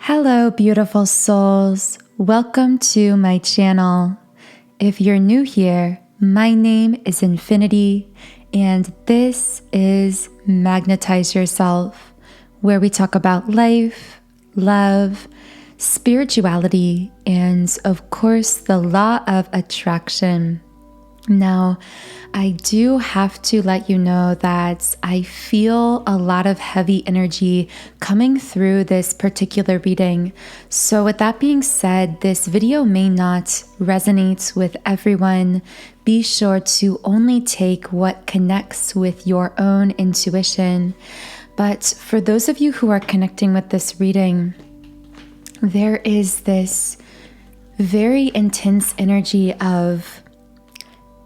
Hello, beautiful souls. Welcome to my channel. If you're new here, my name is Infinity, and this is Magnetize Yourself, where we talk about life, love, spirituality, and of course, the law of attraction. Now, I do have to let you know that I feel a lot of heavy energy coming through this particular reading. So with that being said, this video may not resonate with everyone. Be sure to only take what connects with your own intuition. But for those of you who are connecting with this reading, there is this very intense energy of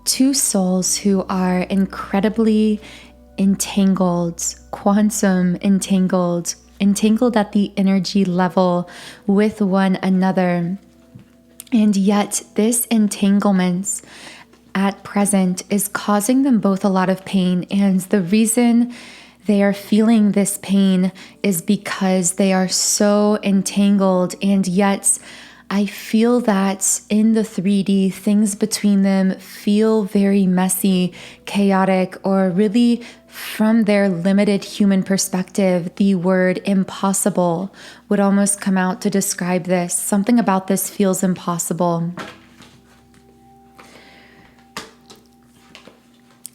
two souls who are incredibly entangled, quantum entangled at the energy level with one another. And yet this entanglement at present is causing them both a lot of pain. And the reason they are feeling this pain is because they are so entangled, and yet I feel that in the 3D, things between them feel very messy, chaotic, or really from their limited human perspective, the word impossible would almost come out to describe this. Something about this feels impossible.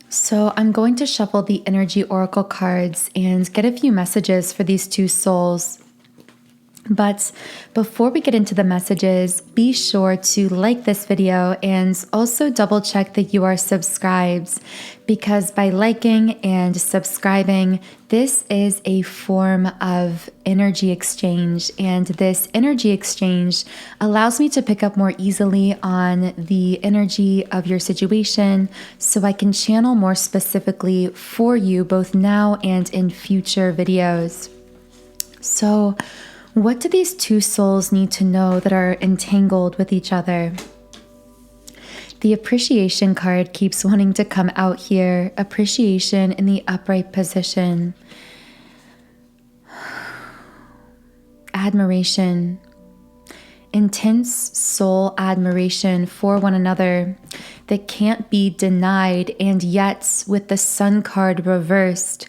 So I'm going to shuffle the energy oracle cards and get a few messages for these two souls. But before we get into the messages, be sure to like this video and also double check that you are subscribed, because by liking and subscribing, this is a form of energy exchange, and this energy exchange allows me to pick up more easily on the energy of your situation so I can channel more specifically for you both now and in future videos. So what do these two souls need to know that are entangled with each other? The appreciation card keeps wanting to come out here. Appreciation in the upright position. Admiration. Intense soul admiration for one another that can't be denied, and yet with the Sun card reversed,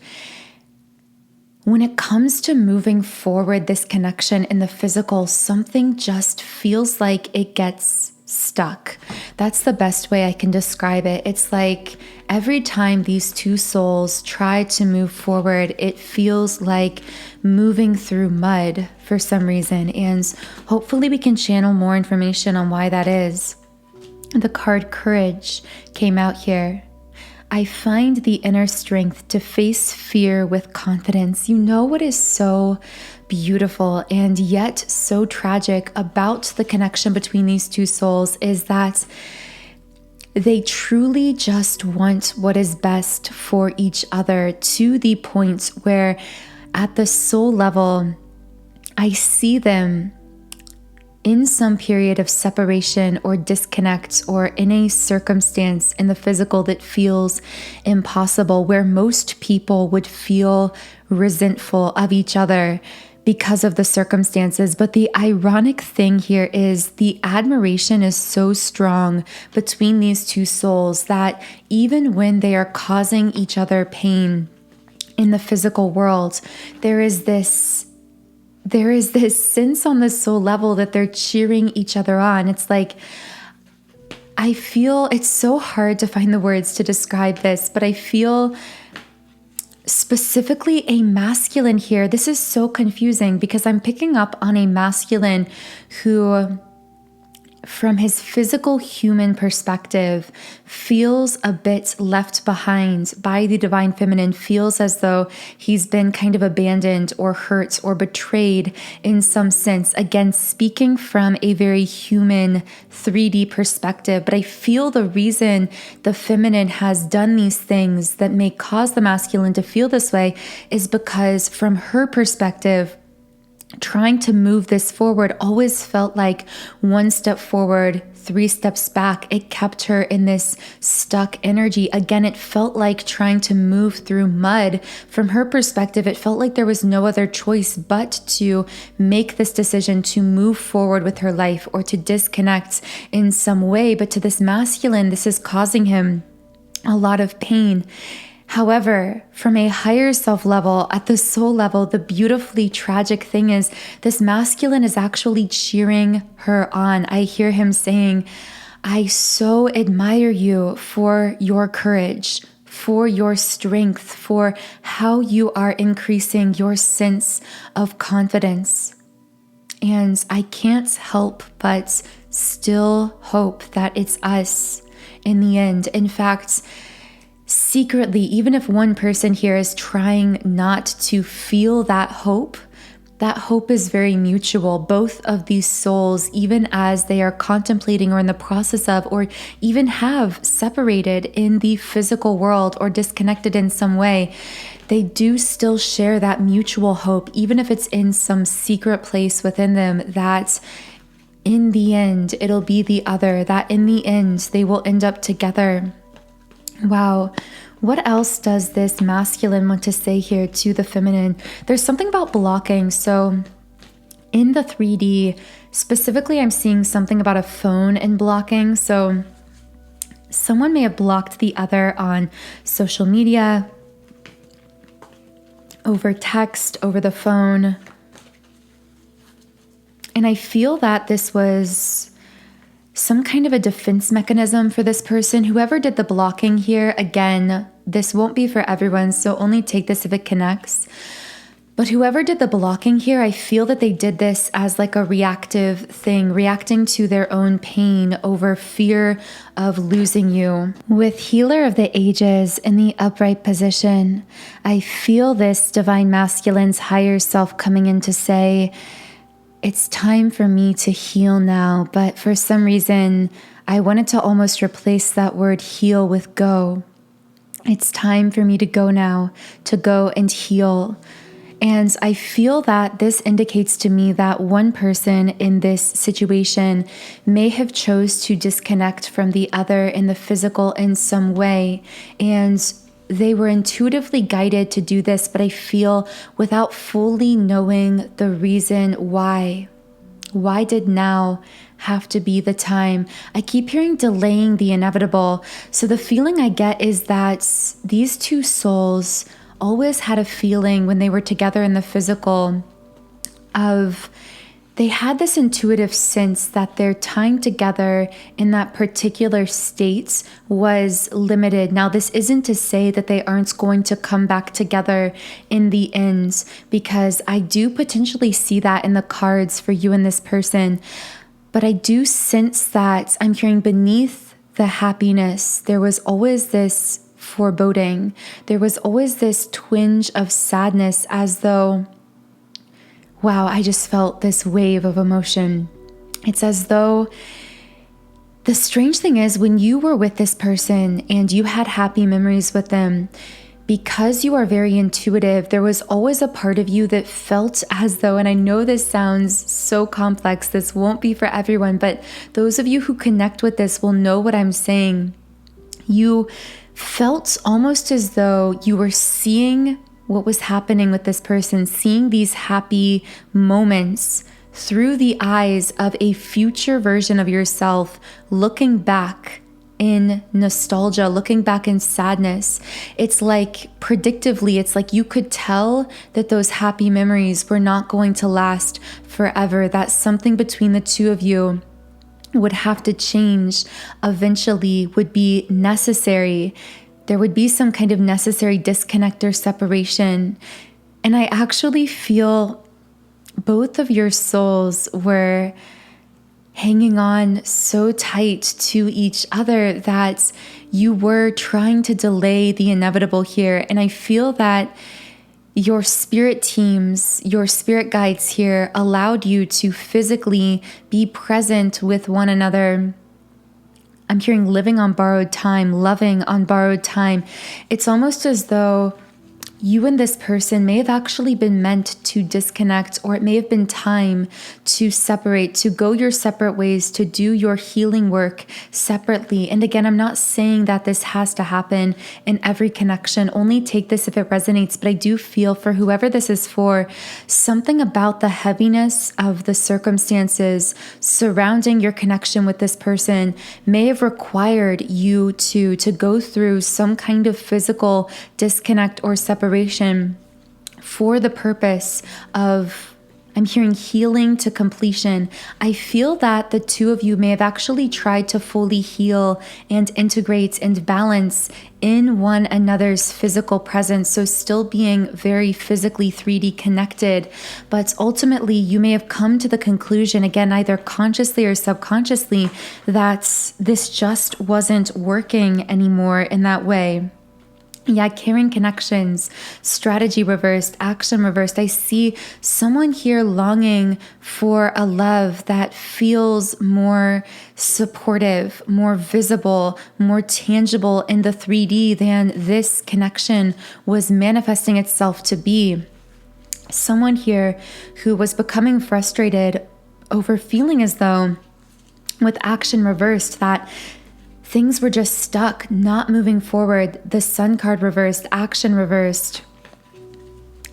when it comes to moving forward this connection in the physical, something just feels like it gets stuck. That's the best way I can describe it. It's like every time these two souls try to move forward, it feels like moving through mud for some reason. And hopefully we can channel more information on why that is. The card Courage came out here. I find the inner strength to face fear with confidence. You know what is so beautiful and yet so tragic about the connection between these two souls is that they truly just want what is best for each other, to the point where at the soul level, I see them in some period of separation or disconnect, or in a circumstance in the physical that feels impossible, where most people would feel resentful of each other because of the circumstances. But the ironic thing here is the admiration is so strong between these two souls that even when they are causing each other pain in the physical world, there is this sense on the soul level that they're cheering each other on. It's like, I feel it's so hard to find the words to describe this, but I feel specifically a masculine here. This is so confusing because I'm picking up on a masculine who, from his physical human perspective, feels a bit left behind by the divine feminine, feels as though he's been kind of abandoned or hurt or betrayed in some sense. Again, speaking from a very human 3D perspective, but I feel the reason the feminine has done these things that may cause the masculine to feel this way is because from her perspective, trying to move this forward always felt like 1 step forward, 3 steps back. It kept her in this stuck energy. Again, it felt like trying to move through mud. From her perspective, it felt like there was no other choice but to make this decision to move forward with her life or to disconnect in some way. But to this masculine, this is causing him a lot of pain. However, from a higher self level, at the soul level, the beautifully tragic thing is this masculine is actually cheering her on. I hear him saying, I so admire you for your courage, for your strength, for how you are increasing your sense of confidence. And I can't help but still hope that it's us in the end. In fact, secretly, even if one person here is trying not to feel that hope is very mutual. Both of these souls, even as they are contemplating or in the process of, or even have separated in the physical world or disconnected in some way, they do still share that mutual hope, even if it's in some secret place within them, that in the end, it'll be the other, that in the end, they will end up together. Wow. What else does this masculine want to say here to the feminine? There's something about blocking. So in the 3D, specifically, I'm seeing something about a phone and blocking. So someone may have blocked the other on social media, over text, over the phone. And I feel that this was some kind of a defense mechanism for this person. Whoever did the blocking here, again, this won't be for everyone, so only take this if it connects. But whoever did the blocking here, I feel that they did this as like a reactive thing, reacting to their own pain over fear of losing you. With Healer of the Ages in the upright position, I feel this divine masculine's higher self coming in to say, it's time for me to heal now, but for some reason, I wanted to almost replace that word heal with go. It's time for me to go now, to go and heal. And I feel that this indicates to me that one person in this situation may have chose to disconnect from the other in the physical in some way. And they were intuitively guided to do this, but I feel without fully knowing the reason why. Why did now have to be the time? I keep hearing delaying the inevitable. So the feeling I get is that these two souls always had a feeling when they were together in the physical of they had this intuitive sense that their time together in that particular state was limited. Now, this isn't to say that they aren't going to come back together in the end, because I do potentially see that in the cards for you and this person. But I do sense that I'm hearing beneath the happiness, there was always this foreboding. There was always this twinge of sadness, as though, wow, I just felt this wave of emotion. It's as though the strange thing is when you were with this person and you had happy memories with them, because you are very intuitive, there was always a part of you that felt as though, and I know this sounds so complex, this won't be for everyone, but those of you who connect with this will know what I'm saying. You felt almost as though you were seeing what was happening with this person, seeing these happy moments through the eyes of a future version of yourself, looking back in nostalgia, looking back in sadness. It's like predictively, it's like you could tell that those happy memories were not going to last forever, that something between the two of you would have to change, eventually would be necessary. There would be some kind of necessary disconnect or separation. And I actually feel both of your souls were hanging on so tight to each other that you were trying to delay the inevitable here. And I feel that your spirit teams, your spirit guides here allowed you to physically be present with one another. I'm hearing living on borrowed time, loving on borrowed time. It's almost as though you and this person may have actually been meant to disconnect, or it may have been time to separate, to go your separate ways, to do your healing work separately. And again, I'm not saying that this has to happen in every connection. Only take this if it resonates. But I do feel for whoever this is for, something about the heaviness of the circumstances surrounding your connection with this person may have required you to go through some kind of physical disconnect or separation for the purpose of, I'm hearing, healing to completion. I feel that the two of you may have actually tried to fully heal and integrate and balance in one another's physical presence, so still being very physically 3D connected. But ultimately, you may have come to the conclusion, again, either consciously or subconsciously, that this just wasn't working anymore in that way. Yeah, caring connections, strategy reversed, action reversed. I see someone here longing for a love that feels more supportive, more visible, more tangible in the 3D than this connection was manifesting itself to be. Someone here who was becoming frustrated over feeling as though, with action reversed, that things were just stuck, not moving forward. The Sun card reversed, action reversed.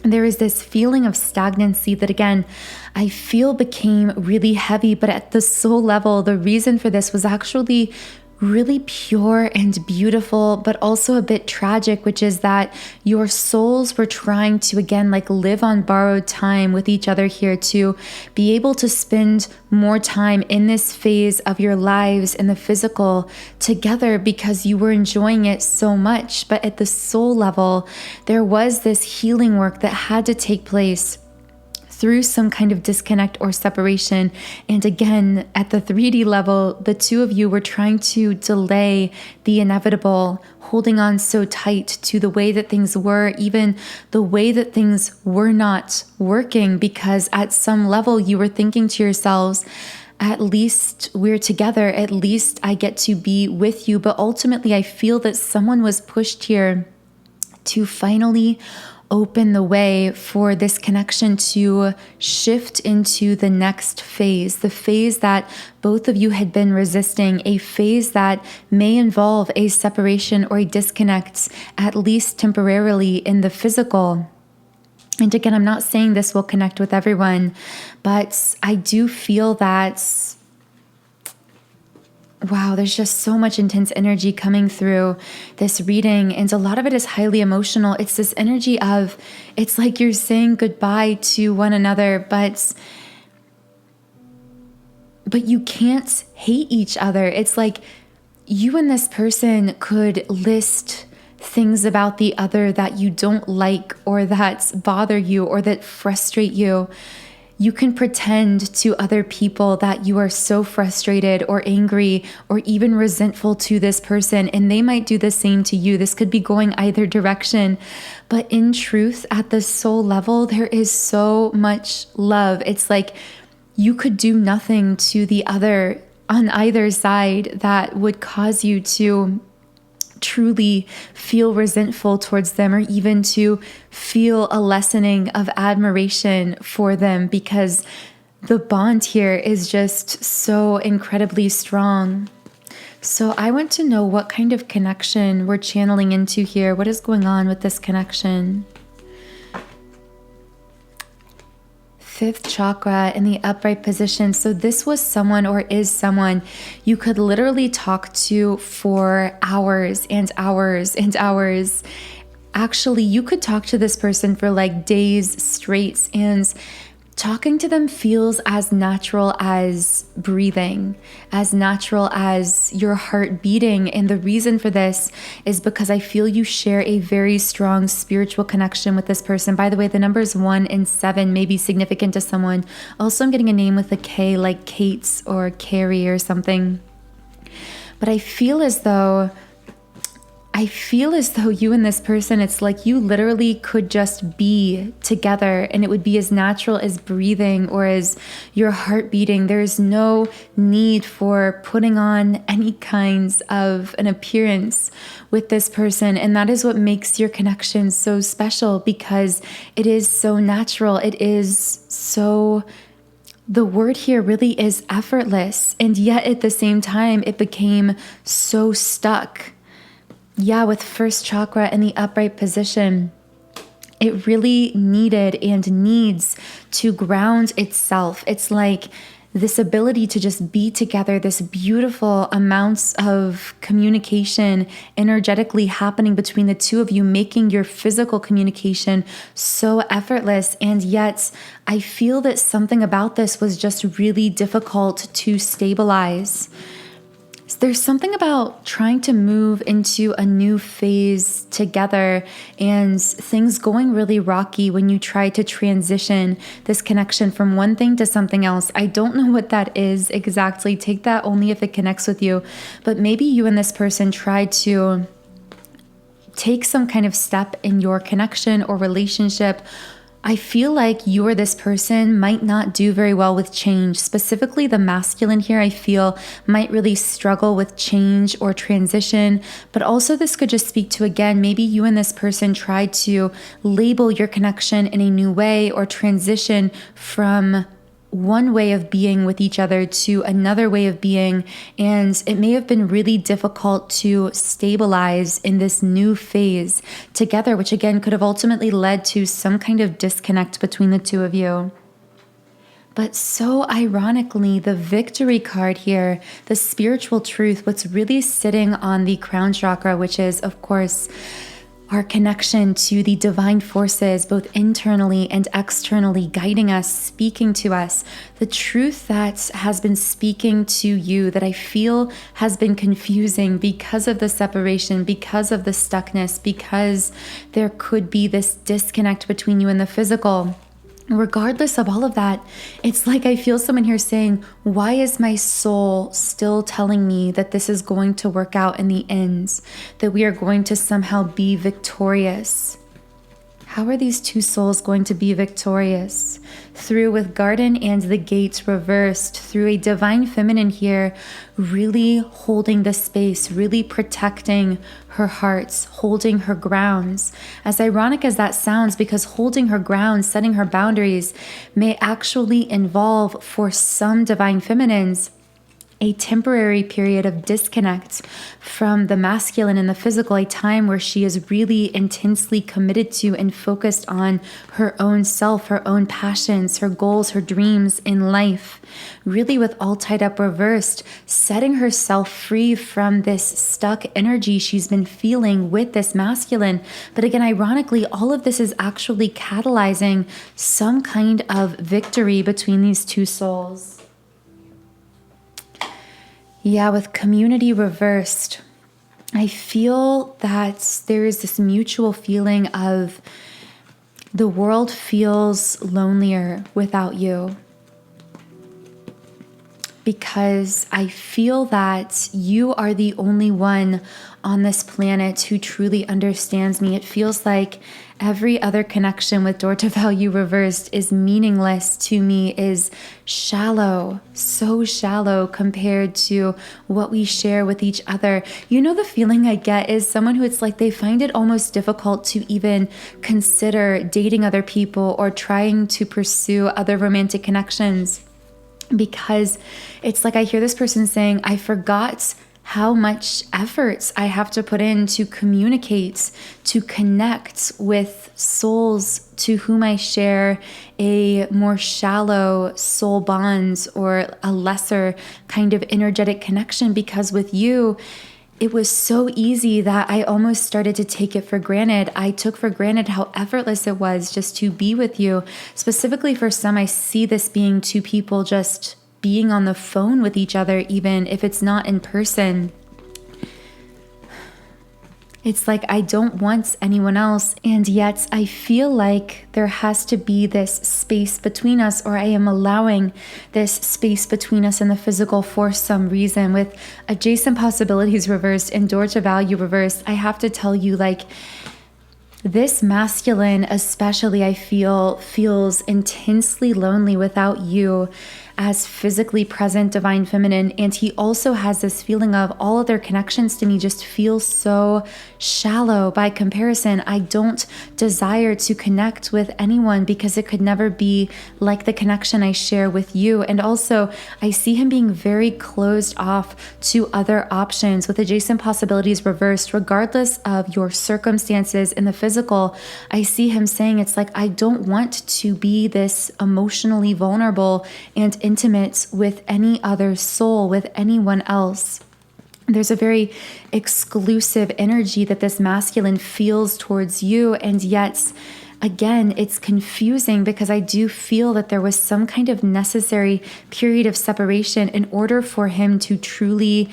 There is this feeling of stagnancy that, again, I feel became really heavy, but at the soul level, the reason for this was actually really pure and beautiful, but also a bit tragic, which is that your souls were trying to, again, like live on borrowed time with each other here, to be able to spend more time in this phase of your lives in the physical together because you were enjoying it so much. But at the soul level, there was this healing work that had to take place through some kind of disconnect or separation. And again, at the 3D level, the two of you were trying to delay the inevitable, holding on so tight to the way that things were, even the way that things were not working, because at some level you were thinking to yourselves, at least we're together, at least I get to be with you. But ultimately, I feel that someone was pushed here to finally open the way for this connection to shift into the next phase, the phase that both of you had been resisting, a phase that may involve a separation or a disconnect, at least temporarily in the physical. And again, I'm not saying this will connect with everyone, but I do feel that, wow, there's just so much intense energy coming through this reading, and a lot of it is highly emotional. It's this energy of, it's like you're saying goodbye to one another, but you can't hate each other. It's like you and this person could list things about the other that you don't like, or that bother you, or that frustrate you. You can pretend to other people that you are so frustrated or angry or even resentful to this person, and they might do the same to you. This could be going either direction. But in truth, at the soul level, there is so much love. It's like you could do nothing to the other on either side that would cause you to truly feel resentful towards them, or even to feel a lessening of admiration for them, because the bond here is just so incredibly strong. So I want to know what kind of connection we're channeling into here. What is going on with this connection? Fifth chakra in the upright position. So this was someone, or is someone, you could literally talk to for hours and hours and hours. Actually, you could talk to this person for like days straight, and talking to them feels as natural as breathing, as natural as your heart beating. And the reason for this is because I feel you share a very strong spiritual connection with this person. By the way, the numbers 1 and 7 may be significant to someone. Also, I'm getting a name with a K, like Kate's or Carrie or something. But I feel as though I feel as though you and this person, it's like you literally could just be together and it would be as natural as breathing or as your heart beating. There's no need for putting on any kinds of an appearance with this person. And that is what makes your connection so special, because it is so natural. It is so, the word here really is effortless. And yet at the same time, it became so stuck. Yeah, with first chakra in the upright position, it really needed and needs to ground itself. It's like this ability to just be together, this beautiful amounts of communication energetically happening between the two of you, making your physical communication so effortless. And yet I feel that something about this was just really difficult to stabilize. There's something about trying to move into a new phase together and things going really rocky when you try to transition this connection from one thing to something else. I don't know what that is exactly. Take that only if it connects with you. But maybe you and this person tried to take some kind of step in your connection or relationship. I feel like you or this person might not do very well with change. Specifically, the masculine here, I feel, might really struggle with change or transition. But also this could just speak to, again, maybe you and this person tried to label your connection in a new way or transition from one way of being with each other to another way of being. And it may have been really difficult to stabilize in this new phase together, which again could have ultimately led to some kind of disconnect between the two of you. But so ironically, the victory card here, the spiritual truth, what's really sitting on the crown chakra, which is, of course, our connection to the divine forces, both internally and externally, guiding us, speaking to us. The truth that has been speaking to you that I feel has been confusing because of the separation, because of the stuckness, because there could be this disconnect between you and the physical. Regardless of all of that, it's like I feel someone here saying, why is my soul still telling me that this is going to work out in the end, that we are going to somehow be victorious? How are these two souls going to be victorious? Through with garden and the gates reversed, through a divine feminine here, really holding the space, really protecting her hearts, holding her grounds. As ironic as that sounds, because holding her grounds, setting her boundaries may actually involve, for some divine feminines, a temporary period of disconnect from the masculine and the physical, a time where she is really intensely committed to and focused on her own self, her own passions, her goals, her dreams in life, really with all tied up reversed, setting herself free from this stuck energy she's been feeling with this masculine. But again, ironically, all of this is actually catalyzing some kind of victory between these two souls. Yeah, with community reversed, I feel that there is this mutual feeling of the world feels lonelier without you. Because I feel that you are the only one on this planet who truly understands me. It feels like every other connection with 𝘺 value reversed is meaningless to me, is shallow, so shallow compared to what we share with each other. You know, the feeling I get is someone who it's like they find it almost difficult to even consider dating other people or trying to pursue other romantic connections. Because it's like I hear this person saying, I forgot how much effort I have to put in to communicate, to connect with souls to whom I share a more shallow soul bond or a lesser kind of energetic connection. Because with you, it was so easy that I almost started to take it for granted. I took for granted how effortless it was just to be with you. Specifically for some, I see this being two people just being on the phone with each other, even if it's not in person. It's like I don't want anyone else, and yet I feel like there has to be this space between us, or I am allowing this space between us in the physical for some reason. With adjacent possibilities reversed and door to value reversed, I have to tell you, like, this masculine especially, I feel, feels intensely lonely without you as physically present divine feminine. And he also has this feeling of all of their connections to me just feel so shallow by comparison. I don't desire to connect with anyone because it could never be like the connection I share with you. And also I see him being very closed off to other options with adjacent possibilities reversed, regardless of your circumstances in the physical. I see him saying it's like, I don't want to be this emotionally vulnerable and intimate with any other soul, with anyone else. There's a very exclusive energy that this masculine feels towards you, and yet again, it's confusing because I do feel that there was some kind of necessary period of separation in order for him to truly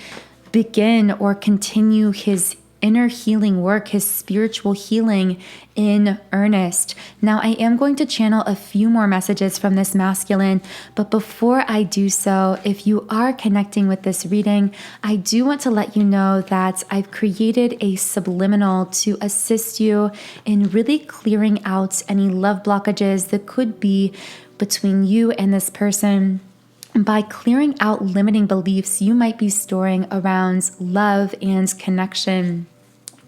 begin or continue his inner healing work, his spiritual healing in earnest. Now, I am going to channel a few more messages from this masculine, but before I do so, if you are connecting with this reading, I do want to let you know that I've created a subliminal to assist you in really clearing out any love blockages that could be between you and this person, by clearing out limiting beliefs you might be storing around love and connection.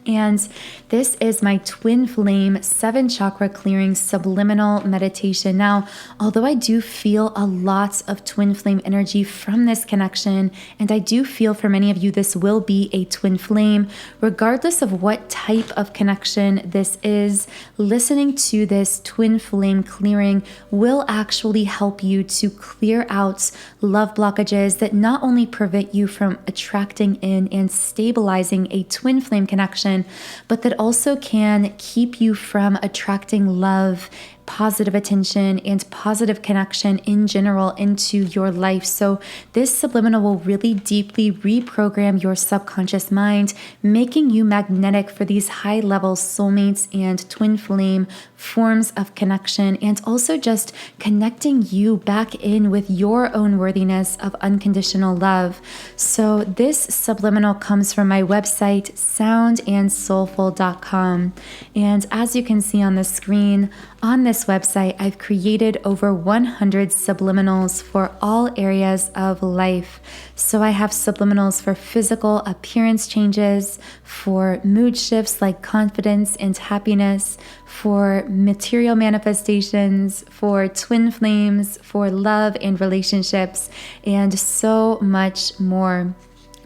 And this is my twin flame 7 chakra clearing subliminal meditation. Now, although I do feel a lot of twin flame energy from this connection, and I do feel for many of you this will be a twin flame, regardless of what type of connection this is, listening to this twin flame clearing will actually help you to clear out love blockages that not only prevent you from attracting in and stabilizing a twin flame connection, but that also can keep you from attracting love, positive attention, and positive connection in general into your life. So this subliminal will really deeply reprogram your subconscious mind, making you magnetic for these high-level soulmates and twin flame forms of connection, and also just connecting you back in with your own worthiness of unconditional love. So this subliminal comes from my website, soundandsoulful.com. And as you can see on the screen, on this website, I've created over 100 subliminals for all areas of life. So I have subliminals for physical appearance changes, for mood shifts like confidence and happiness, for material manifestations, for twin flames, for love and relationships, and so much more.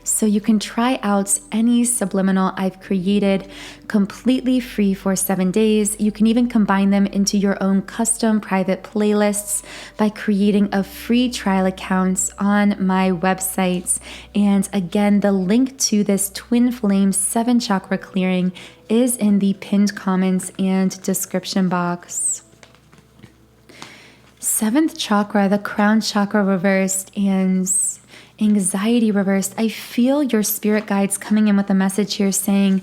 So you can try out any subliminal I've created completely free for 7 days. You can even combine them into your own custom private playlists by creating a free trial account on my website. And again, the link to this twin flame 7 chakra clearing is in the pinned comments and description box. 7th chakra, the crown chakra reversed, and anxiety reversed. I feel your spirit guides coming in with a message here saying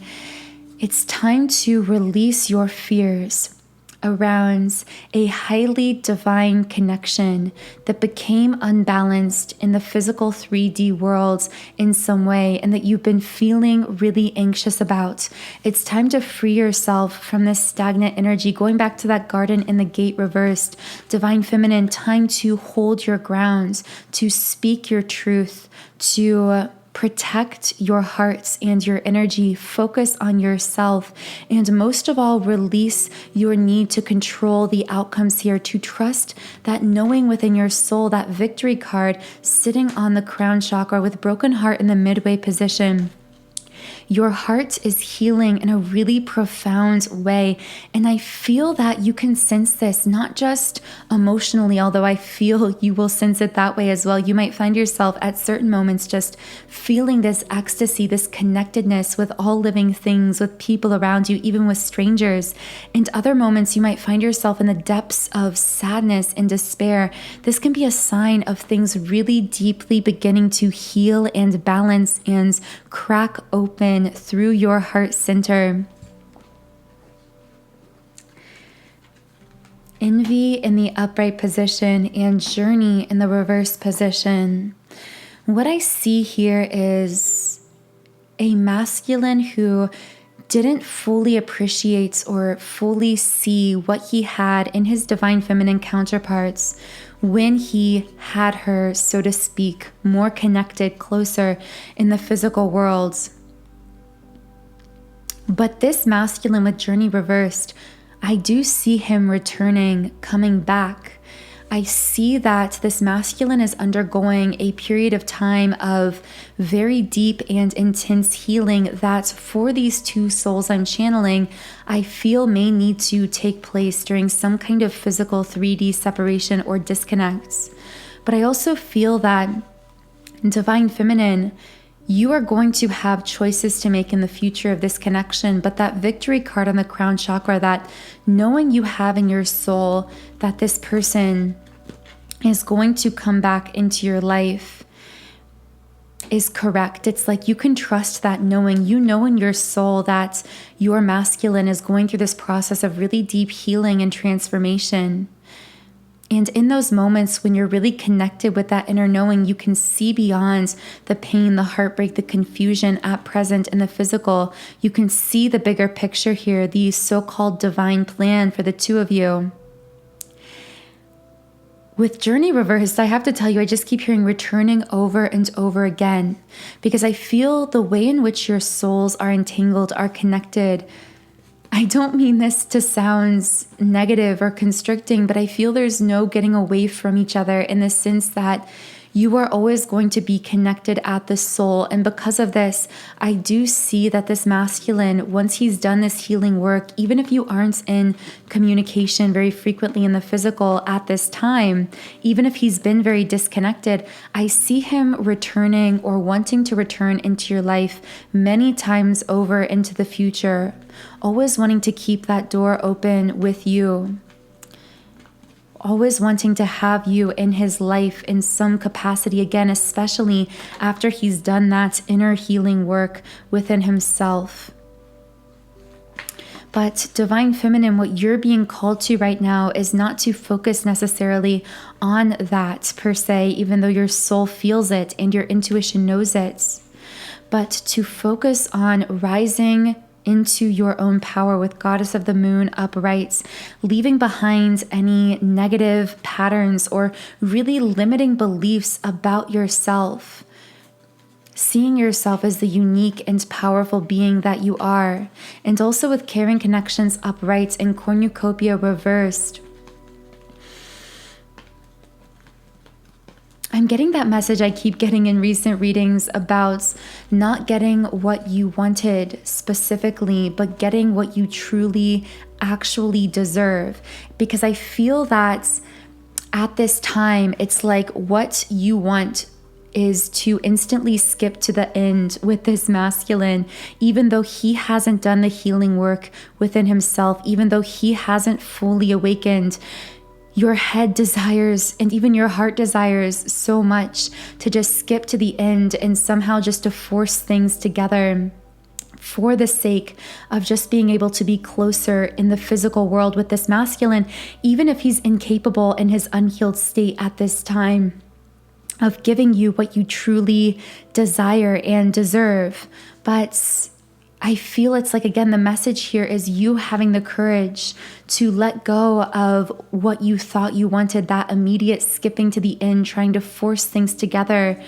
it's time to release your fears around a highly divine connection that became unbalanced in the physical 3D world in some way, and that you've been feeling really anxious about. It's time to free yourself from this stagnant energy, going back to that garden in the gate reversed. Divine feminine, time to hold your ground, to speak your truth, to protect your hearts and your energy, focus on yourself, and most of all, release your need to control the outcomes here, to trust that knowing within your soul, that victory card sitting on the crown chakra with broken heart in the midway position. Your heart is healing in a really profound way. And I feel that you can sense this, not just emotionally, although I feel you will sense it that way as well. You might find yourself at certain moments just feeling this ecstasy, this connectedness with all living things, with people around you, even with strangers. And other moments you might find yourself in the depths of sadness and despair. This can be a sign of things really deeply beginning to heal and balance and crack open feminine through your heart center. Envy in the upright position and journey in the reverse position. What I see here is a masculine who didn't fully appreciate or fully see what he had in his divine feminine counterparts when he had her, so to speak, more connected, closer in the physical world. But this masculine with journey reversed, I do see him returning, coming back. I see that this masculine is undergoing a period of time of very deep and intense healing that for these two souls I'm channeling, I feel may need to take place during some kind of physical 3D separation or disconnects. But I also feel that divine feminine, you are going to have choices to make in the future of this connection, but that victory card on the crown chakra, that knowing you have in your soul that this person is going to come back into your life is correct. It's like you can trust that knowing, you know in your soul that your masculine is going through this process of really deep healing and transformation. And in those moments when you're really connected with that inner knowing, you can see beyond the pain, the heartbreak, the confusion at present in the physical. You can see the bigger picture here, the so-called divine plan for the two of you. With journey reversed, I have to tell you, I just keep hearing returning over and over again, because I feel the way in which your souls are entangled, are connected. I don't mean this to sound negative or constricting, but I feel there's no getting away from each other in the sense that you are always going to be connected at the soul. And because of this, I do see that this masculine, once he's done this healing work, even if you aren't in communication very frequently in the physical at this time, even if he's been very disconnected, I see him returning or wanting to return into your life many times over into the future, always wanting to keep that door open with you. Always wanting to have you in his life in some capacity again, especially after he's done that inner healing work within himself. But divine feminine, what you're being called to right now is not to focus necessarily on that per se, even though your soul feels it and your intuition knows it, but to focus on rising into your own power with Goddess of the Moon upright, leaving behind any negative patterns or really limiting beliefs about yourself, seeing yourself as the unique and powerful being that you are, and also with caring connections upright and cornucopia reversed. I'm getting that message I keep getting in recent readings about not getting what you wanted specifically, but getting what you truly actually deserve. Because I feel that at this time, it's like what you want is to instantly skip to the end with this masculine, even though he hasn't done the healing work within himself, even though he hasn't fully awakened. Your head desires and even your heart desires so much to just skip to the end and somehow just to force things together for the sake of just being able to be closer in the physical world with this masculine, even if he's incapable in his unhealed state at this time of giving you what you truly desire and deserve. But I feel it's like, again, the message here is you having the courage to let go of what you thought you wanted, that immediate skipping to the end, trying to force things together.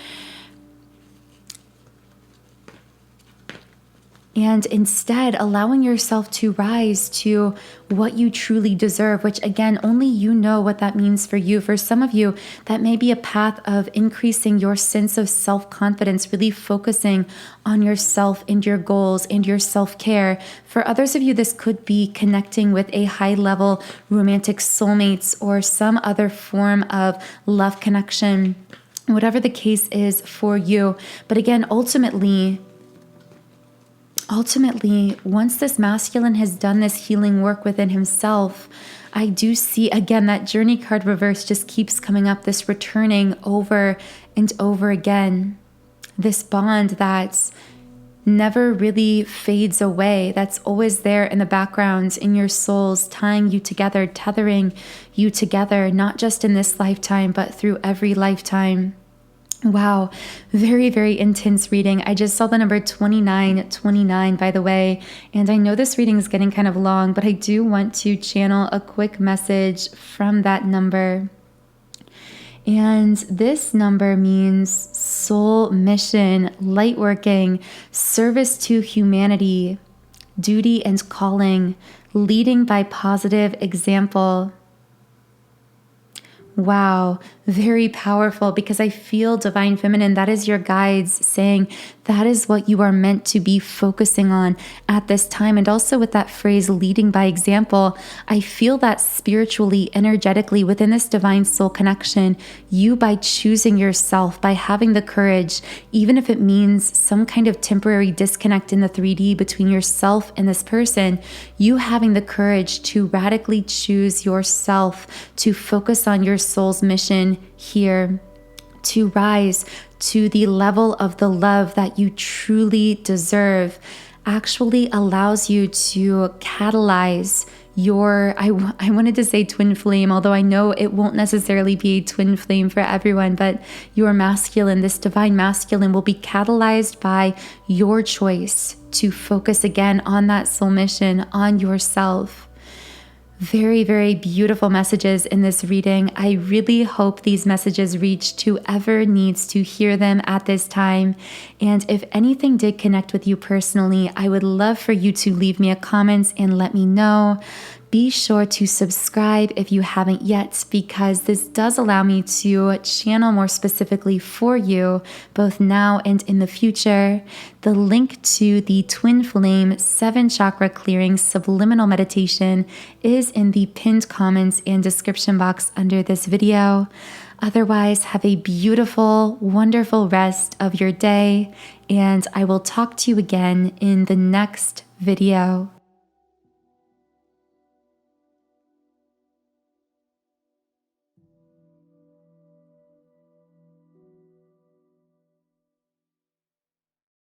And instead allowing yourself to rise to what you truly deserve, which again, only you know what that means for you. For some of you, that may be a path of increasing your sense of self-confidence, really focusing on yourself and your goals and your self-care. For others of you, this could be connecting with a high-level romantic soulmates or some other form of love connection, whatever the case is for you. But again, ultimately, once this masculine has done this healing work within himself, I do see, again, that journey card reverse just keeps coming up, this returning over and over again, this bond that never really fades away. That's always there in the background, in your souls, tying you together, tethering you together, not just in this lifetime, but through every lifetime. Wow, very, very intense reading. I just saw the number 2929, by the way, and I know this reading is getting kind of long, but I do want to channel a quick message from that number. And this number means soul mission, light working, service to humanity, duty and calling, leading by positive example. Wow, very powerful, because I feel Divine Feminine, that is your guides saying that is what you are meant to be focusing on at this time. And also with that phrase, leading by example, I feel that spiritually, energetically within this divine soul connection, you by choosing yourself, by having the courage, even if it means some kind of temporary disconnect in the 3D between yourself and this person, you having the courage to radically choose yourself, to focus on your soul's mission here, to rise to the level of the love that you truly deserve, actually allows you to catalyze your, I wanted to say twin flame, although I know it won't necessarily be a twin flame for everyone, but your masculine, this divine masculine, will be catalyzed by your choice to focus again on that soul mission, on yourself. Very, very beautiful messages in this reading. I really hope these messages reach whoever needs to hear them at this time. And if anything did connect with you personally, I would love for you to leave me a comment and let me know. Be sure to subscribe if you haven't yet, because this does allow me to channel more specifically for you, both now and in the future. The link to the Twin Flame 7 chakra clearing subliminal meditation is in the pinned comments and description box under this video. Otherwise, have a beautiful, wonderful rest of your day, and I will talk to you again in the next video.